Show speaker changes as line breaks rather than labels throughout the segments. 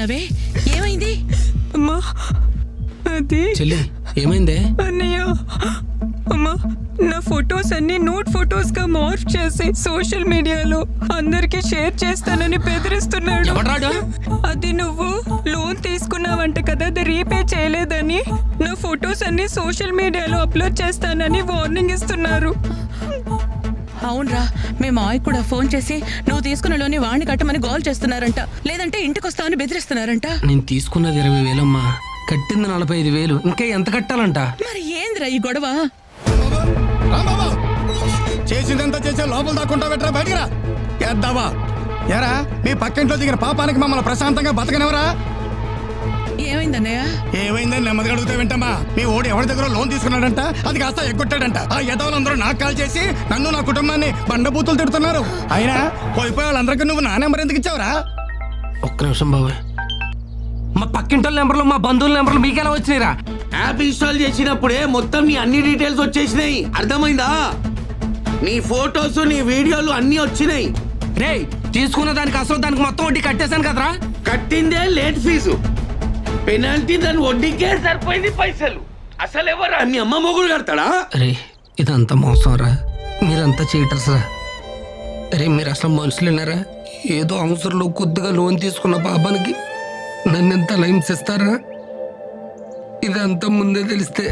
ఏడుస్తున్నావే? ఏమైంది?
అమ్మా అది
చెల్లి ఏమైందే?
అన్నయ్య, అమ్మా నా ఫొటోస్ అన్ని నోట్ ఫొటోస్ గా మార్ఫ్ చేసి సోషల్ మీడియాలో అందరికి షేర్ చేస్తానని బెదిరిస్తున్నాడు.
ఎవడ్రాడు?
అది నువ్వు లోన్ తీసుకున్నావంట కదా, అది రీపే చేయలేదని నా ఫొటోస్ అన్ని సోషల్ మీడియాలో అప్లోడ్ చేస్తానని వార్నింగ్ ఇస్తున్నారు.
అవునరా, మేము మాయ కూడా ఫోన్ చేసి నువ్వు తీసుకున్న లోని వాణ్ణి కట్టమని గోల్ చేస్తున్నారంట, లేదంటే ఇంటికి వస్తామని బెదిరిస్తున్నారంట.
నేను తీసుకున్నది 20,000 అమ్మా, కట్టింది 45,000. ఇంకా ఎంత కట్టాలంట?
మరి ఏంద్రా ఈ గొడవ?
చేసిందంతా చేసే లోపల దాక్కుంటా పెట్టరా, బయటికి రా. ఎద్దావా ఎరా, మీ పక్కింట్లో దిగిన పాపానికి మమ్మల్ని ప్రశాంతంగా బతకనివరా?
ఏమైందన్నయ్య?
ఏమైందని నెమ్మదిగా అడుగుతా వింటమ్మా. మీ ఓడి ఎవరి దగ్గర లోన్ తీసుకున్నాడంట, అది కాస్త ఎగ్గొట్టాడంట. ఆ ఎదవలందరూ నాకు కాల్ చేసి నన్ను నా కుటుంబాన్ని బండబూతులు తిడుతున్నారు. అయినా పోయిపోయి వాళ్ళందరికీ నువ్వు నా నెంబర్ ఎందుకు ఇచ్చావురా?
ఒక్క నిమిషం బాబాయ్, మా పక్కింటోళ్ళ నెంబర్లు మా బంధువుల నెంబర్లు మీకెలా వచ్చినాయిరా?
యాప్ ఇన్స్టాల్ చేసినప్పుడే మొత్తం నీ అన్ని డీటెయిల్స్ వచ్చేసినాయి, అర్థమైందా? నీ ఫోటోస్ నీ వీడియోలు అన్ని వచ్చినాయి.
రే, తీసుకున్న దానికి అసలు దానికి మొత్తం వడ్డీ కట్టేశాను కదరా.
కట్టిందే లేట్ ఫీజు, పెనాల్టీ దాని వడ్డీకే సరిపోయింది పైసలు. అసలు ఎవరా మీ అమ్మ మొగుడు కడతాడా?
రే, ఇదంతా మోసం రా, మీరంతా చీటర్స్ రా. రే, మీరు అసలు మనుషులేనారా? ఏదో అవసరంలో కొద్దిగా లోన్ తీసుకున్న పాపానికి నన్ను ఎంత హింసిస్తారా? ఇదంతా ముందే తెలిస్తే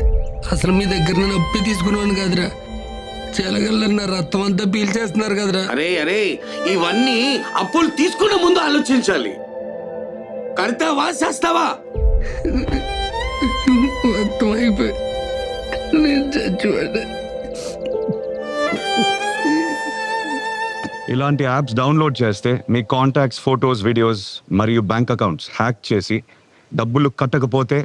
అసలు మీ దగ్గర నేను అప్పి తీసుకున్నాను కదరా. చెలగల్లన్న రక్తం అంతా పీల్చేస్తున్నారు కదరా.
అరే అరే, ఇవన్నీ అప్పులు తీసుకున్న ముందు ఆలోచించాలి. కడతావా చేస్తావా?
మొత్తం అయిపోయి నేను చచ్చిపోయా.
ఇలాంటి యాప్స్ డౌన్లోడ్ చేస్తే మీ కాంటాక్ట్స్, ఫొటోస్, వీడియోస్ మరియు బ్యాంక్ అకౌంట్స్ హ్యాక్ చేసి డబ్బులు కట్టకపోతే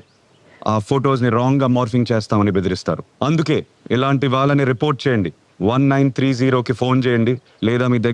ఆ ఫొటోస్ని రాంగ్గా మార్ఫింగ్ చేస్తామని బెదిరిస్తారు. అందుకే ఇలాంటి వాళ్ళని రిపోర్ట్ చేయండి. 1930కి ఫోన్ చేయండి, లేదా మీ